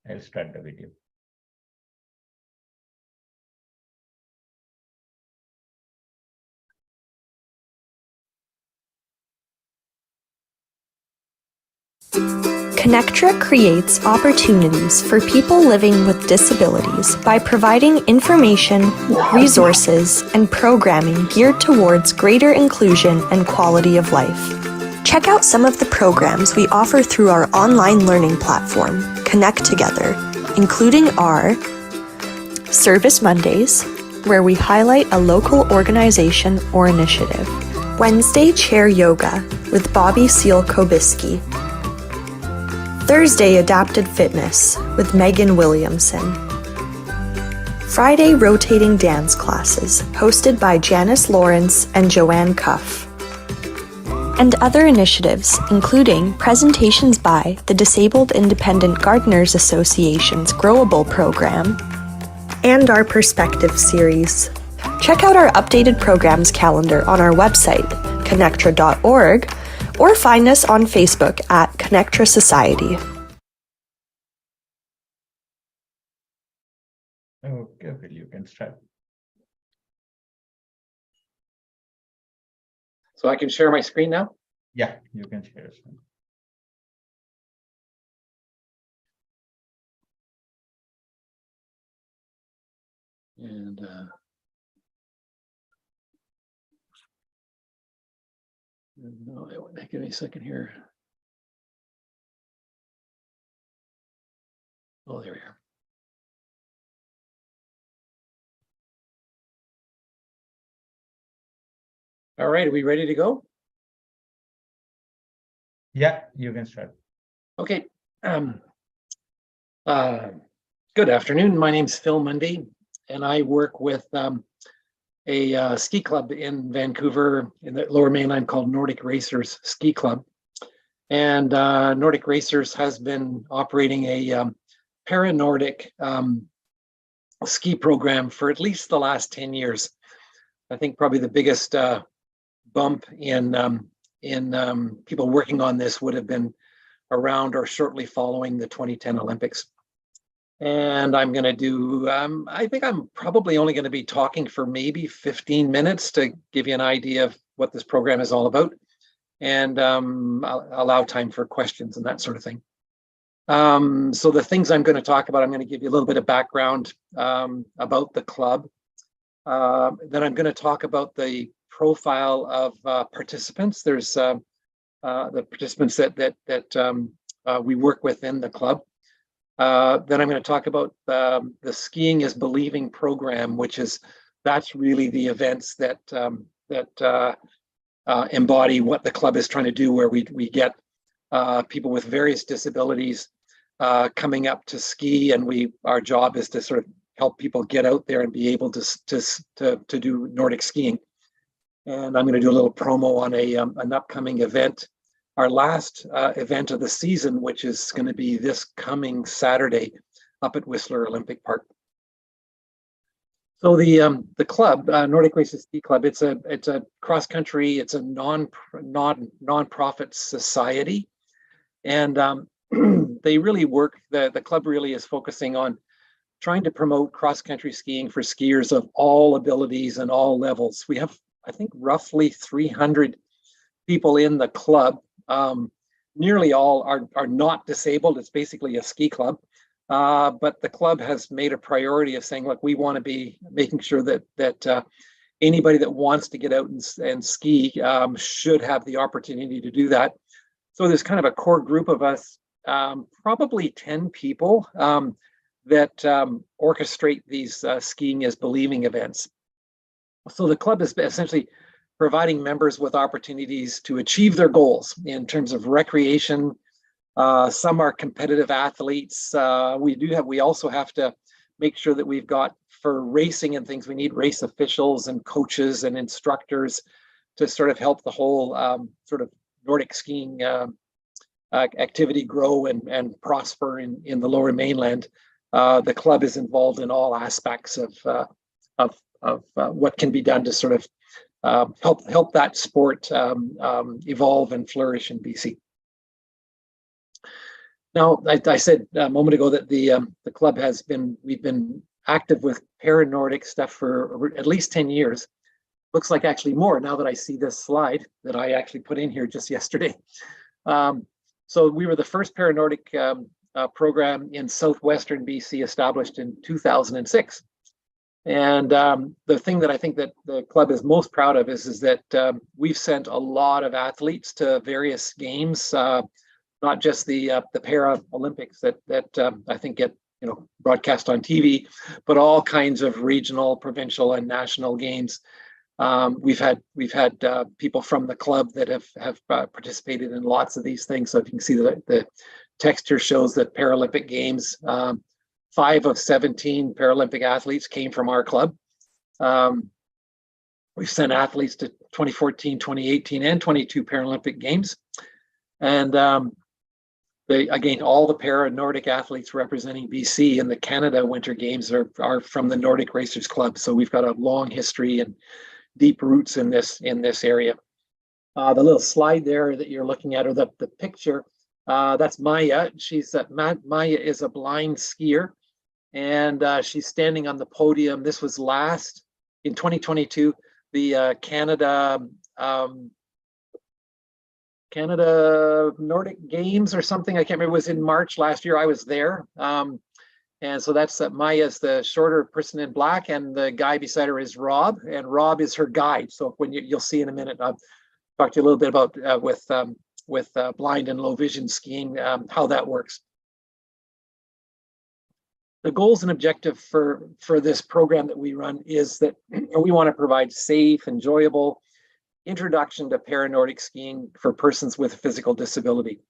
I'll start the video. Connectra creates opportunities for people living with disabilities by providing information, resources, and programming geared towards greater inclusion and quality of life. Check out some of the programs we offer through our online learning platform, Connect Together, including our Service Mondays, where we highlight a local organization or initiative, Wednesday Chair Yoga with Bobby Seal-Kobiski, Thursday Adapted Fitness with Megan Williamson, Friday Rotating Dance Classes hosted by Janice Lawrence and Joanne Cuff, and other initiatives including presentations by the Disabled Independent Gardeners Association's Growable program and our Perspective series. Check out our updated programs calendar on our website, connectra.org, or find us on Facebook at Connectra Society. Okay, Phil, you can start. So I can share my screen now? Yeah, you can share your screen. And no, give me a second here. Oh, there we are. All right, are we ready to go? Yeah, you can start. Okay. Good afternoon. My name's Phil Mundy, and I work with a ski club in Vancouver in the Lower Mainland called Nordic Racers Ski Club. And Nordic Racers has been operating a Para Nordic ski program for at least the last 10 years. I think probably the biggest bump in people working on this would have been around or shortly following the 2010 Olympics. And I'm going to do, I think I'm probably only going to be talking for maybe 15 minutes to give you an idea of what this program is all about, and I'll allow time for questions and that sort of thing. So the things I'm going to talk about, I'm going to give you a little bit of background about the club. Then I'm going to talk about the profile of participants. There's the participants that we work with in the club. Then I'm going to talk about the Skiing is Believing program, that's really the events that embody what the club is trying to do, where we get people with various disabilities coming up to ski, and our job is to sort of help people get out there and be able to do Nordic skiing. And I'm going to do a little promo on an upcoming event, our last event of the season, which is going to be this coming Saturday up at Whistler Olympic Park. So the club, Nordic Racers Ski Club, it's a cross country, it's a non-profit society, and they really work. The club really is focusing on trying to promote cross country skiing for skiers of all abilities and all levels. We have, I think, roughly 300 people in the club. Nearly all are not disabled. It's basically a ski club, but the club has made a priority of saying, look, we want to be making sure that anybody that wants to get out and ski should have the opportunity to do that. So there's kind of a core group of us, probably 10 people that orchestrate these Skiing is Believing events. So the club is essentially providing members with opportunities to achieve their goals in terms of recreation. Some are competitive athletes. We also have to make sure that we've got, for racing and things, we need race officials and coaches and instructors to sort of help the whole sort of Nordic skiing activity grow and prosper in the Lower Mainland. The club is involved in all aspects of what can be done to sort of help that sport evolve and flourish in BC. Now, I said a moment ago that the club we've been active with Para Nordic stuff for at least 10 years. Looks like actually more now that I see this slide that I actually put in here just yesterday. So we were the first Para Nordic program in southwestern BC, established in 2006. And the thing that I think that the club is most proud of is that we've sent a lot of athletes to various games, not just the Paralympics that I think get broadcast on TV, but all kinds of regional, provincial, and national games. We've had people from the club that have participated in lots of these things. So if you can see the text here shows that Paralympic Games, 5 of 17 Paralympic athletes came from our club. We've sent athletes to 2014, 2018, and 22 Paralympic Games. And again, all the Para Nordic athletes representing BC in the Canada Winter Games are from the Nordic Racers Club. So we've got a long history and deep roots in this area. The little slide there that you're looking at, or the picture, that's Maya. Maya is a blind skier, and she's standing on the podium. This was last in 2022, the Canada Nordic Games or something. I can't remember. It was in March last year. I was there. And so that's Maya's the shorter person in black, and the guy beside her is Rob, and Rob is her guide. So when you'll see in a minute, I'll talk to you a little bit about with blind and low vision skiing, how that works. The goals and objective for this program that we run is that we want to provide safe, enjoyable introduction to Para-Nordic skiing for persons with a physical disability.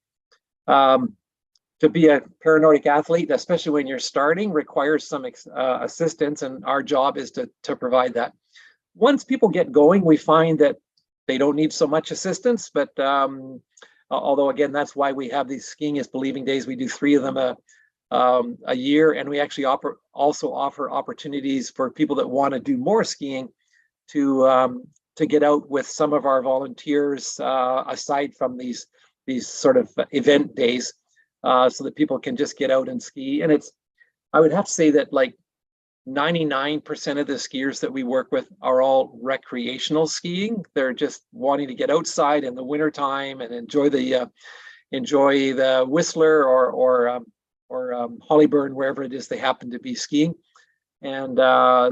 To be a Para-Nordic athlete, especially when you're starting, requires some assistance, and our job is to provide that. Once people get going, we find that they don't need so much assistance, but although again, that's why we have these Skiing is Believing days. We do 3 of them a year, and we actually also offer opportunities for people that want to do more skiing to get out with some of our volunteers aside from these sort of event days, so that people can just get out and ski. And I would have to say that like 99% of the skiers that we work with are all recreational skiing. They're just wanting to get outside in the wintertime and enjoy the Whistler or Hollyburn, wherever it is they happen to be skiing. And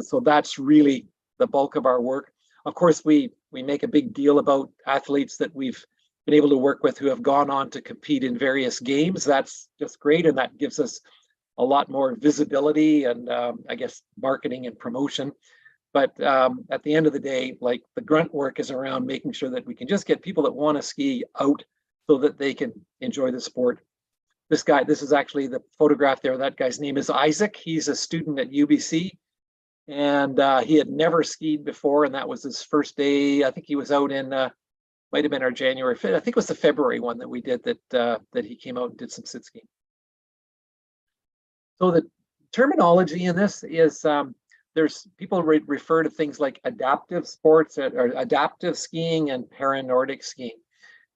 so that's really the bulk of our work. Of course, we make a big deal about athletes that we've been able to work with who have gone on to compete in various games. That's just great, and that gives us a lot more visibility and I guess marketing and promotion. But at the end of the day, like, the grunt work is around making sure that we can just get people that want to ski out so that they can enjoy the sport. This is actually the photograph there. That guy's name is Isaac. He's a student at UBC, and he had never skied before, and that was his first day. I think he was out in might have been our January 5th. I think it was the February one that we did that he came out and did some sit skiing. So the terminology in this is there's people refer to things like adaptive sports or adaptive skiing and Para-Nordic skiing.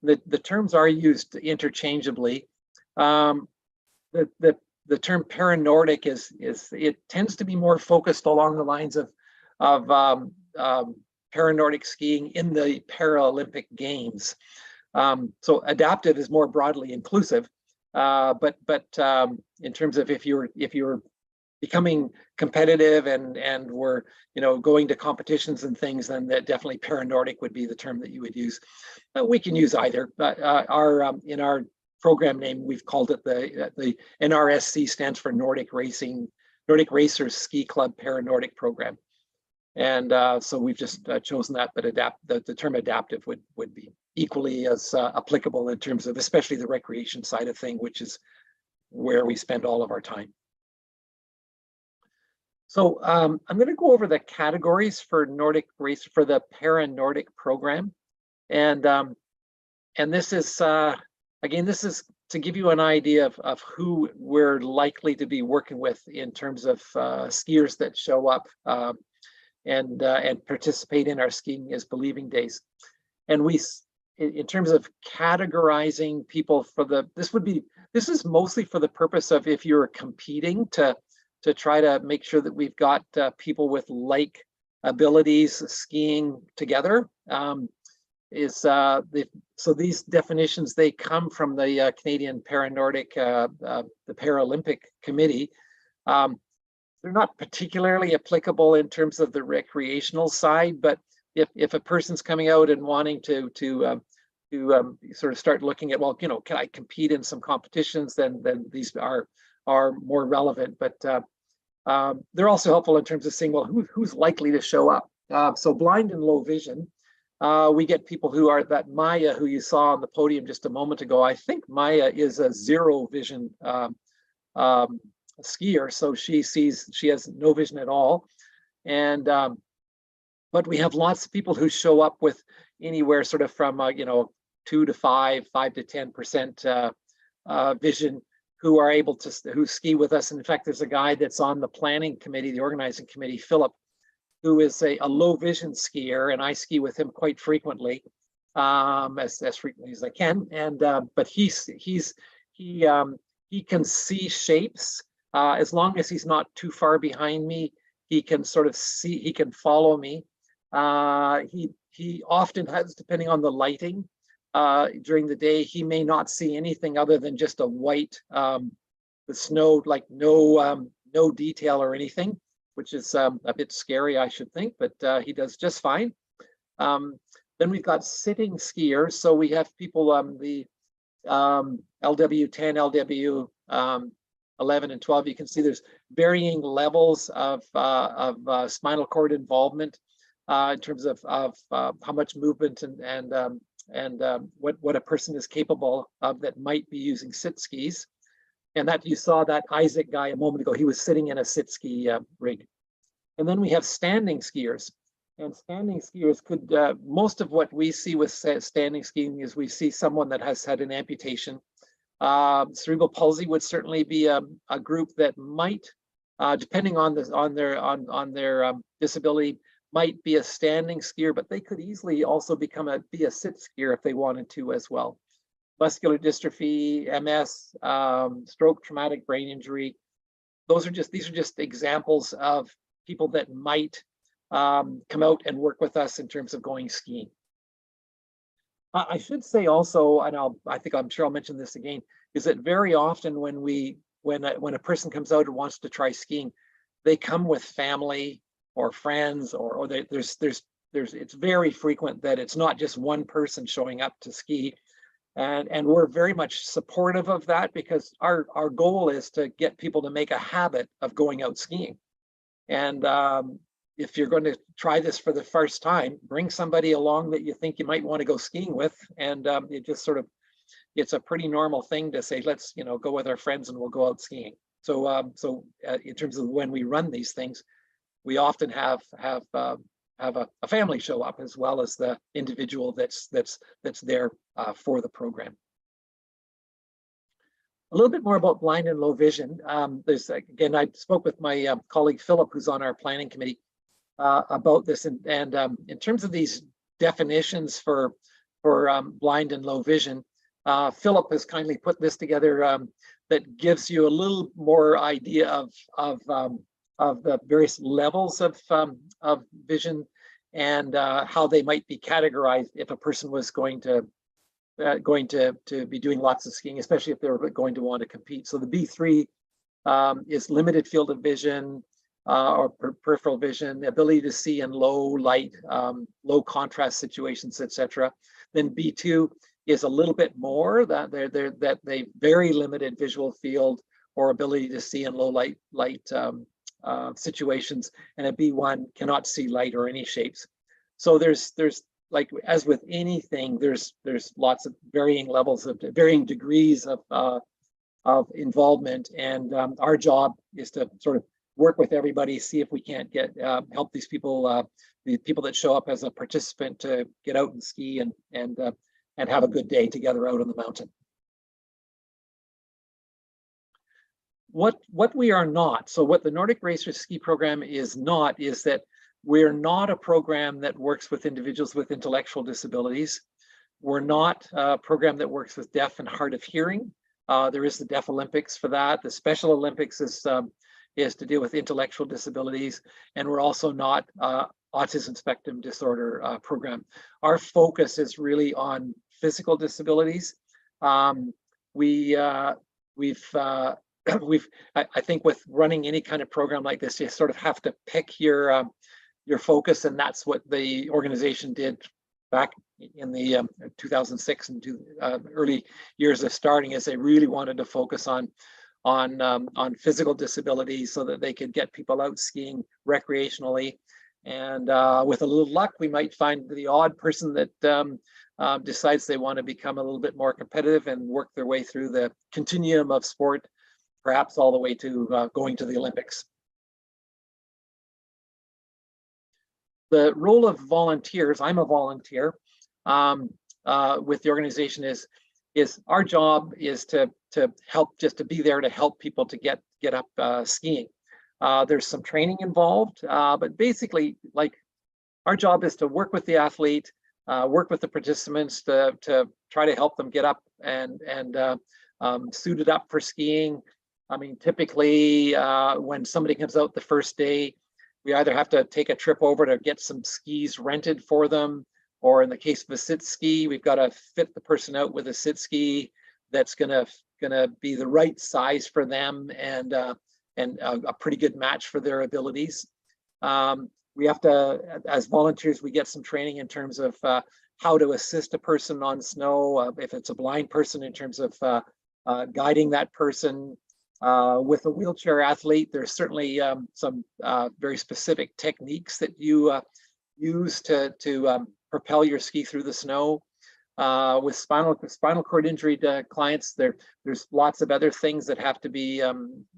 The terms are used interchangeably. The term Para-Nordic it tends to be more focused along the lines of Para-Nordic skiing in the Paralympic Games. So adaptive is more broadly inclusive, but in terms of if you're becoming competitive and we're going to competitions and things, then that definitely Para-Nordic would be the term that you would use. We can use either, but in our program name, we've called it the NRSC, stands for Nordic Racers Ski Club Para Nordic program. And so we've just chosen that, but the term adaptive would be equally as applicable in terms of especially the recreation side of thing, which is where we spend all of our time. So I'm going to go over the categories for Nordic Race for the Para Nordic program, and this is again, this is to give you an idea of who we're likely to be working with in terms of skiers that show up and participate in our Skiing is Believing days. And in terms of categorizing people for this is mostly for the purpose of if you're competing to try to make sure that we've got people with like abilities skiing together. So these definitions, they come from the Canadian Para Nordic, the Paralympic Committee. They're not particularly applicable in terms of the recreational side, but if a person's coming out and wanting to sort of start looking at, well, you know, can I compete in some competitions, then these are more relevant. But they're also helpful in terms of saying, well, who's likely to show up? So blind and low vision, we get people who are that Maya, who you saw on the podium just a moment ago. I think Maya is a zero vision skier, so she has no vision at all. And but we have lots of people who show up with anywhere sort of from 2 to 5 to 10% vision, who are able to ski with us. And in fact, there's a guy that's on the planning committee, the organizing committee, Philip, who is a low vision skier, and I ski with him quite frequently, as frequently as I can. And but he can see shapes as long as he's not too far behind me. He can sort of see, he can follow me. He often has, depending on the lighting during the day, he may not see anything other than just a white, the snow, like no detail or anything, which is a bit scary, I should think, but he does just fine. Then we've got sitting skiers. So we have people, the LW10, LW 11 and 12, you can see there's varying levels of spinal cord involvement in terms of how much movement and what a person is capable of that might be using sit skis. And that you saw that Isaac guy a moment ago, he was sitting in a sit ski rig. And then we have standing skiers. And standing skiers could, most of what we see with standing skiing is we see someone that has had an amputation. Cerebral palsy would certainly be a group that might, depending on their disability, might be a standing skier, but they could easily also be a sit skier if they wanted to as well. Muscular dystrophy, MS, stroke, traumatic brain injury. These are just examples of people that might come out and work with us in terms of going skiing. I should say also, and I'm sure I'll mention this again, is that very often when a person comes out and wants to try skiing, they come with family or friends, or it's very frequent that it's not just one person showing up to ski. And we're very much supportive of that, because our goal is to get people to make a habit of going out skiing. And if you're going to try this for the first time, bring somebody along that you think you might want to go skiing with. And it just sort of, it's a pretty normal thing to say, let's go with our friends and we'll go out skiing. So in terms of when we run these things, we often have a family show up as well as the individual that's there for the program. A little bit more about blind and low vision. There's, again, I spoke with my colleague Philip, who's on our planning committee, about this, and in terms of these definitions for blind and low vision, Philip has kindly put this together that gives you a little more idea of the various levels of vision and how they might be categorized if a person was going to be doing lots of skiing, especially if they were going to want to compete. So the B3 is limited field of vision or peripheral vision, the ability to see in low light, low contrast situations, etc. Then B2 is a little bit more, that they very limited visual field or ability to see in low light situations, and a B1 cannot see light or any shapes. So there's like, as with anything, there's lots of varying levels of varying degrees of involvement, and our job is to sort of work with everybody, see if we can't help these people, the people that show up as a participant, to get out and ski and have a good day together out on the mountain. What we are not, so what the Nordic Racers Ski Program is not, is that we're not a program that works with individuals with intellectual disabilities. We're not a program that works with deaf and hard of hearing. There is the Deaf Olympics for that. The Special Olympics is to deal with intellectual disabilities, and we're also not autism spectrum disorder program. Our focus is really on physical disabilities. I think with running any kind of program like this, you sort of have to pick your focus, and that's what the organization did back in the 2006 and early years of starting, is they really wanted to focus on physical disabilities so that they could get people out skiing recreationally. And with a little luck, we might find the odd person that decides they want to become a little bit more competitive and work their way through the continuum of sport, perhaps all the way to going to the Olympics. The role of volunteers, I'm a volunteer with the organization, is our job is to help, just to be there to help people to get up skiing. There's some training involved, but basically, like, our job is to work with the athlete, work with the participants to try to help them get up and suited up for skiing. I mean, typically when somebody comes out the first day, we either have to take a trip over to get some skis rented for them, or in the case of a sit ski, we've got to fit the person out with a sit ski that's gonna be the right size for them and a pretty good match for their abilities. We have to, as volunteers, we get some training in terms of how to assist a person on snow, if it's a blind person, in terms of guiding that person. With a wheelchair athlete, there's certainly some very specific techniques that you use to propel your ski through the snow. With spinal cord injury clients, there's lots of other things that have to be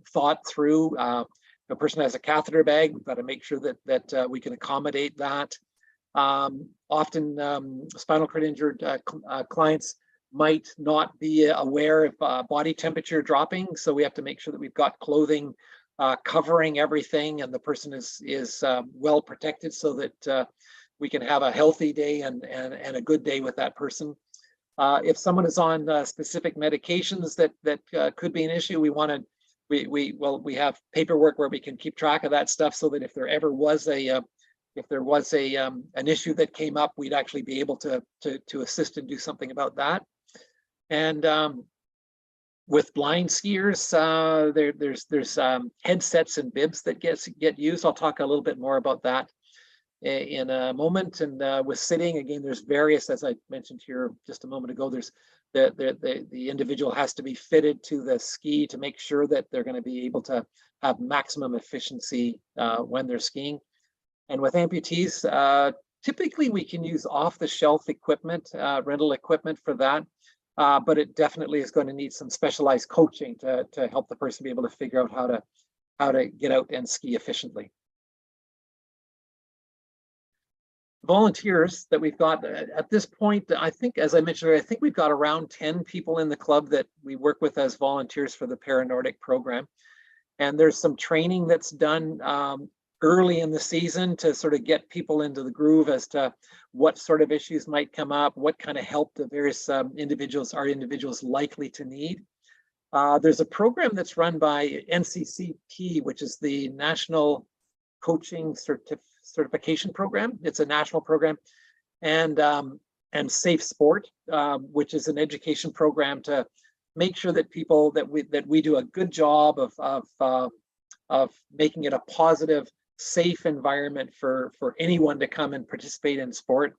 thought through. If a person has a catheter bag, we've got to make sure that we can accommodate that. Often spinal cord injured clients might not be aware of body temperature dropping, so we have to make sure that we've got clothing covering everything, and the person is well protected, so that we can have a healthy day and a good day with that person. If someone is on specific medications that could be an issue, we have paperwork where we can keep track of that stuff, so that if there ever was an issue that came up, we'd actually be able to assist and do something about that. And with blind skiers, there's headsets and bibs that get used. I'll talk a little bit more about that in a moment. And with sitting, again, there's various, as I mentioned here just a moment ago, there's the individual has to be fitted to the ski to make sure that they're going to be able to have maximum efficiency when they're skiing. And with amputees, typically we can use off-the-shelf equipment, rental equipment for that. But it definitely is going to need some specialized coaching to help the person be able to figure out how to get out and ski efficiently. Volunteers that we've got at this point, I think, as I mentioned, I think we've got around 10 people in the club that we work with as volunteers for the Para Nordic program. And there's some training that's done early in the season to sort of get people into the groove as to what sort of issues might come up, what kind of help the various individuals likely to need. There's a program that's run by NCCP, which is the National Coaching Certification Program. It's a national program, and Safe Sport, which is an education program to make sure that people that we do a good job of making it a positive, safe environment for anyone to come and participate in sport.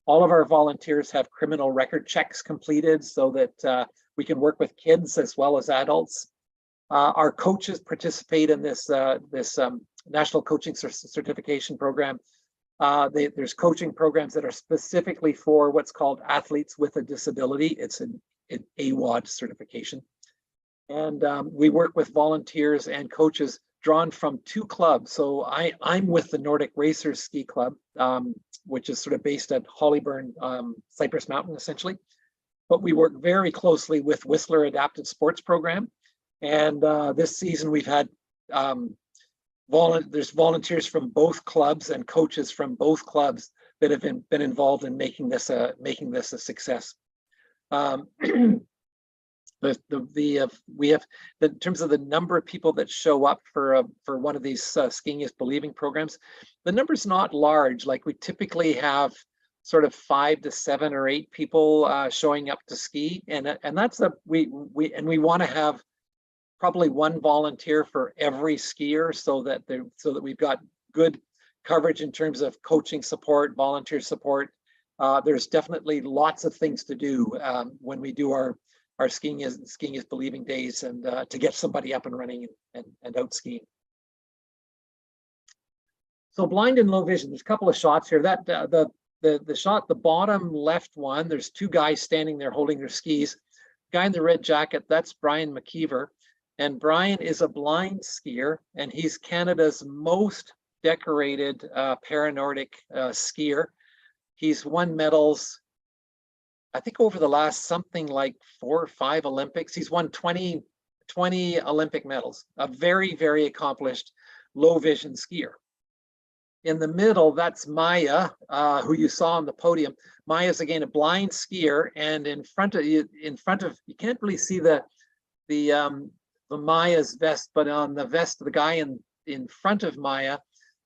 All of our volunteers have criminal record checks completed so that we can work with kids as well as adults. Our coaches participate in this National Coaching Certification Program. There's coaching programs that are specifically for what's called athletes with a disability. It's an AWOD certification. And we work with volunteers and coaches drawn from two clubs. So I'm with the Nordic Racers Ski Club, which is sort of based at Hollyburn, Cypress Mountain, essentially. But we work very closely with Whistler Adapted Sports Program. And this season we've had, there's volunteers from both clubs and coaches from both clubs that have been involved in making this a success. We have, in terms of the number of people that show up for one of these Skiing is Believing programs, the number's not large. Like we typically have sort of 5 to 7 or 8 people showing up to ski, and that's we want to have probably 1 volunteer for every skier, so that we've got good coverage in terms of coaching support, volunteer support. There's definitely lots of things to do when we do our Skiing is Believing days, and to get somebody up and running and out skiing. So blind and low vision, there's a couple of shots here. That the shot, the bottom left one, there's 2 guys standing there holding their skis. Guy in the red jacket, that's Brian McKeever. And Brian is a blind skier, and he's Canada's most decorated Para Nordic skier. He's won medals, I think, over the last something like 4 or 5 Olympics. He's won 20 Olympic medals. A very, very accomplished low vision skier. In the middle, that's Maya, who you saw on the podium. Maya's again a blind skier, and in front of you can't really see the Maya's vest, but on the vest of the guy in front of Maya,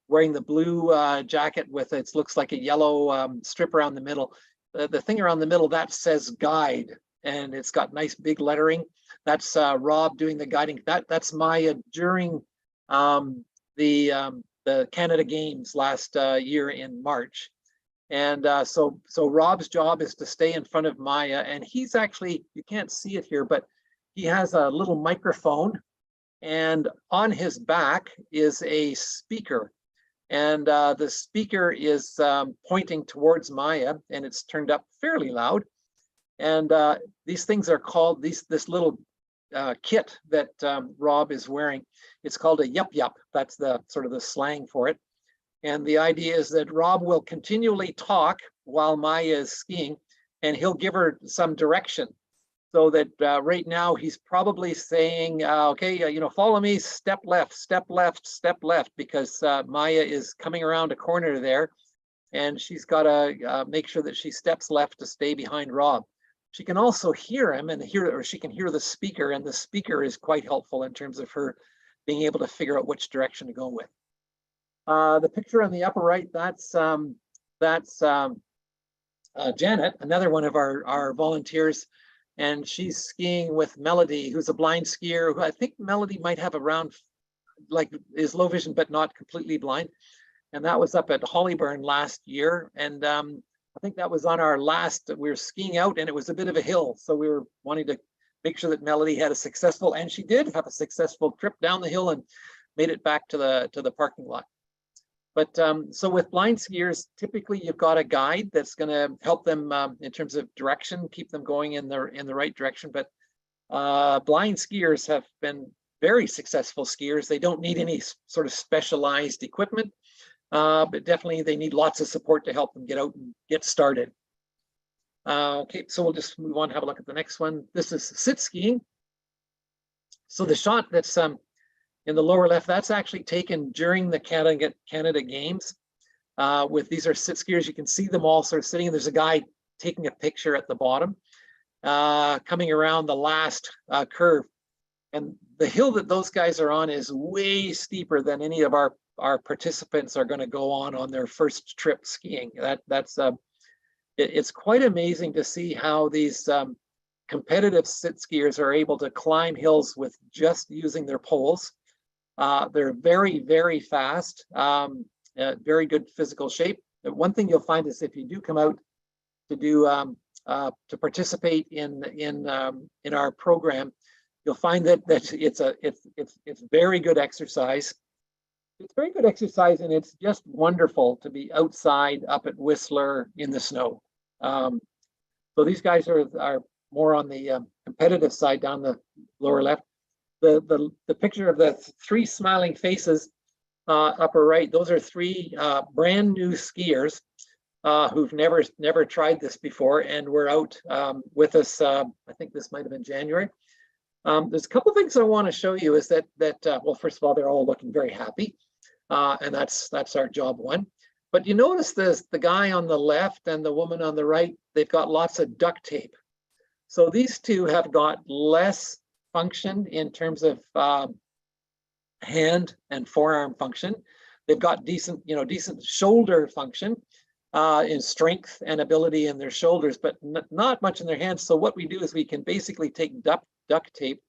wearing the blue jacket with it looks like a yellow strip around the middle. The thing around the middle, that says guide, and it's got nice big lettering. That's Rob doing the guiding. That's Maya during the Canada Games last year in March. And so Rob's job is to stay in front of Maya, and he's actually, you can't see it here, but he has a little microphone, and on his back is a speaker. And the speaker is pointing towards Maya, and it's turned up fairly loud. And these things are called, this little kit that Rob is wearing, it's called a yup yup. That's the sort of the slang for it. And the idea is that Rob will continually talk while Maya is skiing, and he'll give her some direction. So that right now he's probably saying, okay, follow me, step left, step left, step left, because Maya is coming around a corner there, and she's got to make sure that she steps left to stay behind Rob. She can also hear him, or she can hear the speaker, and the speaker is quite helpful in terms of her being able to figure out which direction to go with. The picture on the upper right, that's Janet, another one of our volunteers. And she's skiing with Melody, who's a blind skier, who I think Melody might have around, like, is low vision, but not completely blind. And that was up at Hollyburn last year. And I think that was on our last, we were skiing out, and it was a bit of a hill. So we were wanting to make sure that Melody had a successful, and she did have a successful trip down the hill and made it back to the parking lot. But so with blind skiers, typically you've got a guide that's going to help them in terms of direction, keep them going in the right direction. But blind skiers have been very successful skiers. They don't need any sort of specialized equipment, but definitely they need lots of support to help them get out and get started. Okay, so we'll just move on, have a look at the next one. This is sit skiing. So the shot that's in the lower left, that's actually taken during the Canada Games. These are sit skiers. You can see them all sort of sitting. There's a guy taking a picture at the bottom, coming around the last curve. And the hill that those guys are on is way steeper than any of our participants are going to go on their first trip skiing. It's quite amazing to see how these competitive sit skiers are able to climb hills with just using their poles. They're very, very fast, very good physical shape. One thing you'll find is if you do come out to do to participate in our program, you'll find that it's very good exercise. It's very good exercise, and it's just wonderful to be outside up at Whistler in the snow. So these guys are more on the competitive side down the lower left. The picture of the 3 smiling faces upper right, those are 3 brand new skiers who've never tried this before, and were out with us. I think this might have been January. There's a couple things I want to show you. Is that well, first of all, they're all looking very happy, and that's our job one. But you notice this, the guy on the left and the woman on the right, they've got lots of duct tape. So these two have got less function in terms of hand and forearm function. They've got decent, decent shoulder function in strength and ability in their shoulders, but not much in their hands. So what we do is we can basically take duct tape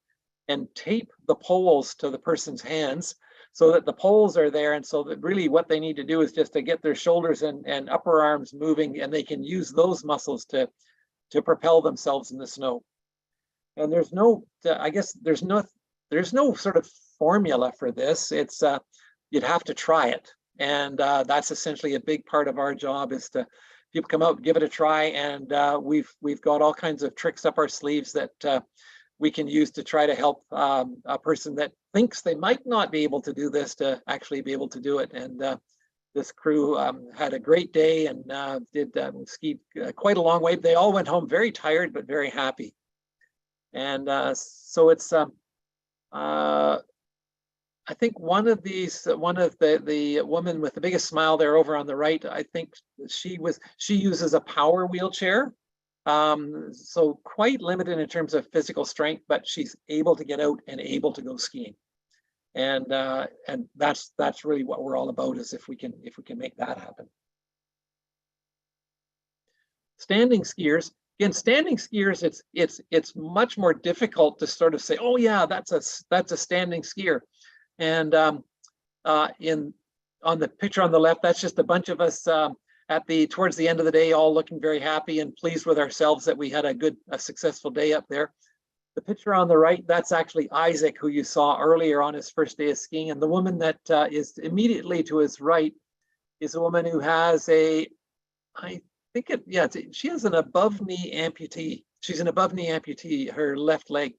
and tape the poles to the person's hands so that the poles are there. And so that really what they need to do is just to get their shoulders and upper arms moving, and they can use those muscles to propel themselves in the snow. And there's no, I guess there's no sort of formula for this. It's you'd have to try it. And that's essentially a big part of our job, is to people come out, give it a try. And we've got all kinds of tricks up our sleeves that we can use to try to help a person that thinks they might not be able to do this to actually be able to do it. And this crew had a great day and did ski quite a long way. They all went home very tired, but very happy. And so it's, I think one of the women with the biggest smile there over on the right, I think she uses a power wheelchair. So quite limited in terms of physical strength, but she's able to get out and able to go skiing. And that's really what we're all about, is if we can make that happen. Standing skiers. Again, standing skiers, it's much more difficult to sort of say, oh yeah, that's a standing skier. And on the picture on the left, that's just a bunch of us towards the end of the day, all looking very happy and pleased with ourselves that we had a successful day up there. The picture on the right, that's actually Isaac, who you saw earlier on his first day of skiing. And the woman that is immediately to his right is a woman who has she has an above knee amputee. She's an above knee amputee, her left leg.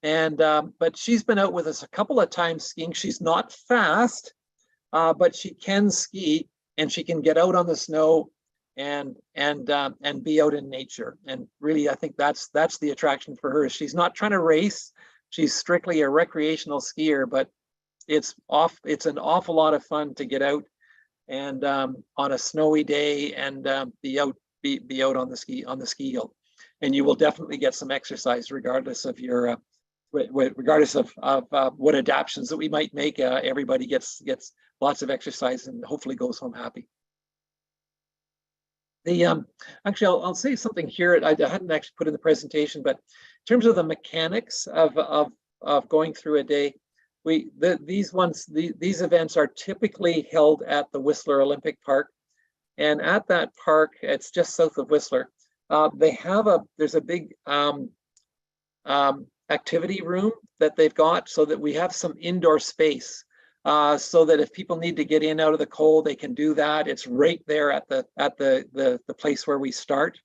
And but she's been out with us a couple of times skiing. She's not fast, but she can ski, and she can get out on the snow and be out in nature. And really, I think that's the attraction for her. She's not trying to race. She's strictly a recreational skier, but it's an awful lot of fun to get out and on a snowy day and be out on the ski hill. And you will definitely get some exercise regardless of your regardless of what adaptations that we might make. Everybody gets lots of exercise and hopefully goes home happy. Actually, I'll say something here. I hadn't actually put in the presentation, but in terms of the mechanics of going through a day, these events are typically held at the Whistler Olympic Park, and at that park, it's just south of Whistler. There's a big activity room that they've got, so that we have some indoor space. So that if people need to get in out of the cold, they can do that. It's right there at the place where we start.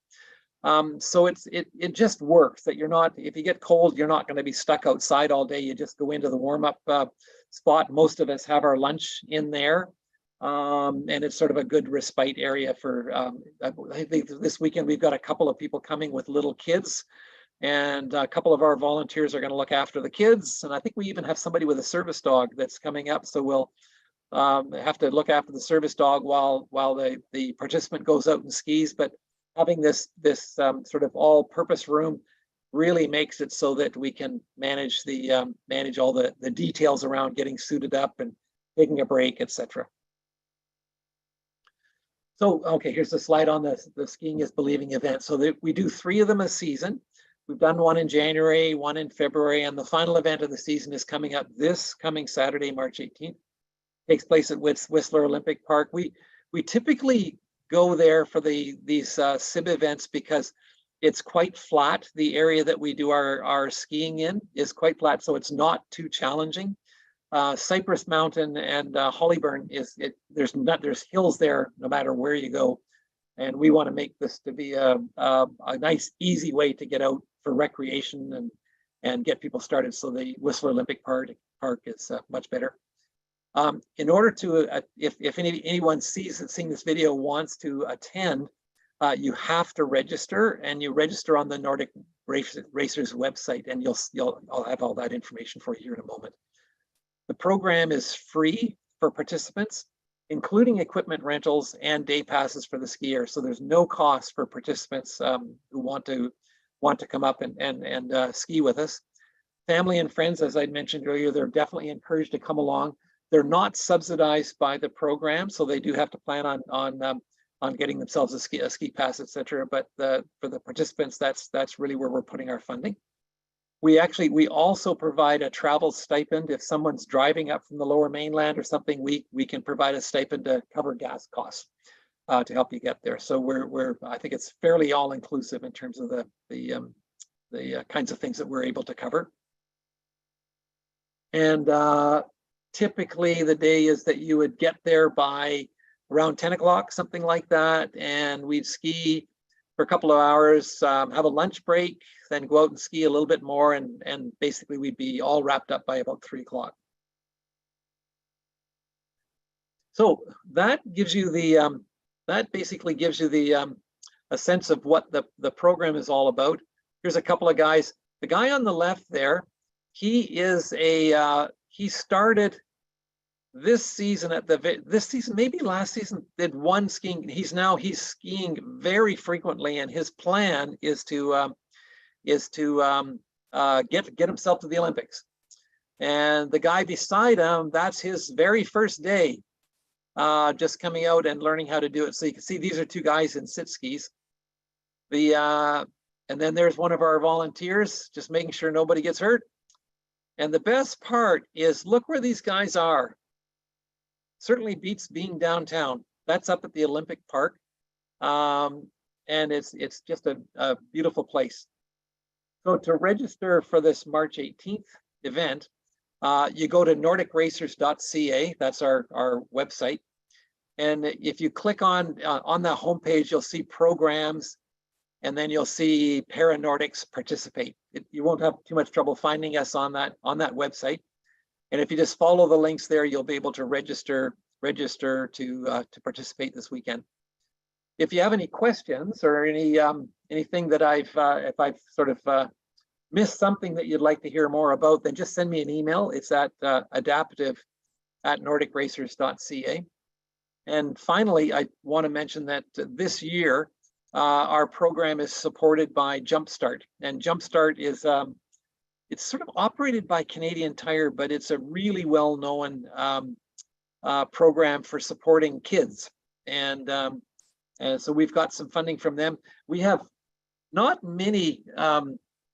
So it just works that if you get cold, you're not going to be stuck outside all day. You just go into the warm-up spot. Most of us have our lunch in there. And it's sort of a good respite area for, I think this weekend we've got a couple of people coming with little kids. And a couple of our volunteers are going to look after the kids. And I think we even have somebody with a service dog that's coming up. So we'll have to look after the service dog while the participant goes out and skis. But having this sort of all-purpose room really makes it so that we can manage all the details around getting suited up and taking a break, etc. So, okay, here's the slide on the Skiing is Believing event. So we do 3 of them a season. We've done one in January, one in February, and the final event of the season is coming up this coming Saturday, March 18th. Takes place at Whistler Olympic Park. We typically go there for these SIB events because it's quite flat. The area that we do our skiing in is quite flat, so it's not too challenging. Cypress Mountain and Hollyburn there's hills there no matter where you go, and we want to make this to be a nice, easy way to get out for recreation and get people started. So the Whistler Olympic Park is much better. In order to, if anyone seeing this video wants to attend, you have to register, and you register on the Nordic Racers website, and I'll have all that information for you here in a moment. The program is free for participants. including equipment rentals and day passes for the skier. So there's no cost for participants who want to come up and ski with us. Family and friends, as I mentioned earlier, they're definitely encouraged to come along. They're not subsidized by the program, so they do have to plan on getting themselves a ski pass, etc. But for the participants, that's really where we're putting our funding. We also provide a travel stipend. If someone's driving up from the Lower Mainland or something, we can provide a stipend to cover gas costs to help you get there. So I think it's fairly all inclusive in terms of the kinds of things that we're able to cover. And typically the day is that you would get there by around 10 o'clock, something like that. And we'd ski for a couple of hours, have a lunch break, then go out and ski a little bit more. And basically we'd be all wrapped up by about 3 o'clock. So that gives you that basically gives you a sense of what the program is all about. Here's a couple of guys. The guy on the left there, he started this season maybe last season, did one skiing. He's skiing very frequently, and his plan is to get himself to the Olympics. And the guy beside him, that's his very first day, just coming out and learning how to do it. So you can see these are 2 guys in sit skis. And then there's one of our volunteers, just making sure nobody gets hurt. And the best part is, look where these guys are. Certainly beats being downtown. That's up at the Olympic Park. And it's just a beautiful place. So to register for this March 18th event, you go to nordicracers.ca. That's our website. And if you click on the homepage, you'll see programs, and then you'll see Para Nordics participate. You won't have too much trouble finding us on that website. And if you just follow the links there, you'll be able to register to participate this weekend. If you have any questions or anything that if I've sort of missed something that you'd like to hear more about, then just send me an email. It's at adaptive@nordicracers.ca. And finally, I want to mention that this year, our program is supported by Jumpstart. And Jumpstart is it's sort of operated by Canadian Tire, but it's a really well-known program for supporting kids. And so we've got some funding from them. We have not many.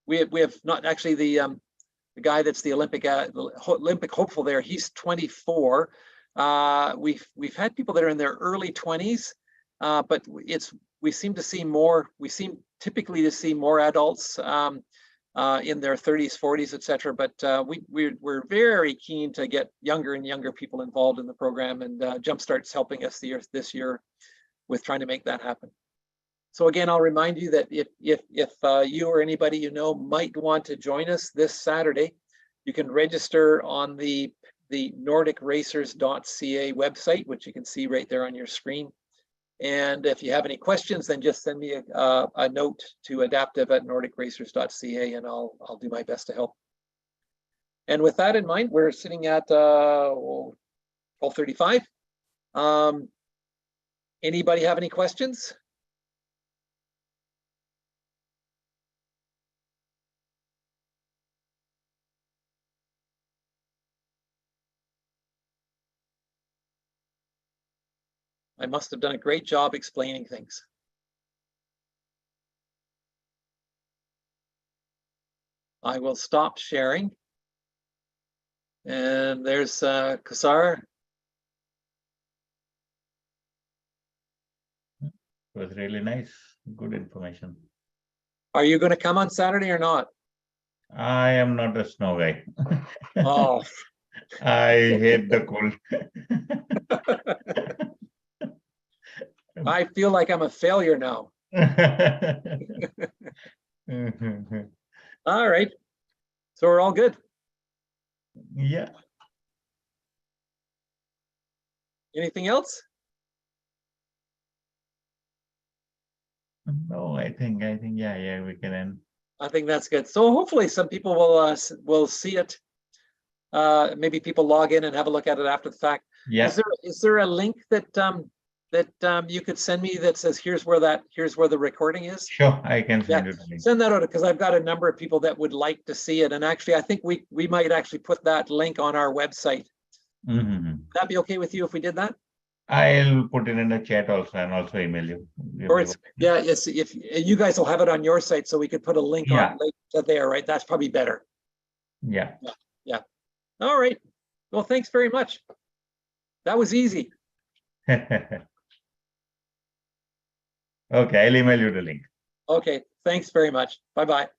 We have not actually the guy that's the Olympic hopeful there. He's 24. We've had people that are in their early 20s, but we seem to see more. We seem typically to see more adults in their 30s, 40s, etc. But we're very keen to get younger and younger people involved in the program, and Jumpstart's helping us this year with trying to make that happen. So again, I'll remind you that if you or anybody you know might want to join us this Saturday, you can register on the nordicracers.ca website, which you can see right there on your screen. And if you have any questions, then just send me a note to adaptive@nordicracers.ca, and I'll do my best to help. And with that in mind, we're sitting at 12:35. Anybody have any questions? I must have done a great job explaining things. I will stop sharing. And there's Kasar. It was really nice. Good information. Are you going to come on Saturday or not? I am not a snow guy. Oh. I hate the cold. I feel like I'm a failure now. All right. So we're all good. Yeah. Anything else? No, I think yeah, we can end. I think that's good. So hopefully some people will see it. Maybe people log in and have a look at it after the fact. Yeah. Is there a is there a link that you could send me that says here's where the recording is? Sure, I can send Yeah, you the link. send that out because I've got a number of people that would like to see it. And actually, I think we might actually put that link on our website. Mhm. That'd be okay with you if we did that? I'll put it in the chat also and also email you. Or it's, yeah, yes, if you guys will have it on your site, so we could put a link Yeah. on link there, right? That's probably better. Yeah. All right. Well, thanks very much. That was easy. Okay, I'll email you the link. Okay, thanks very much. Bye-bye.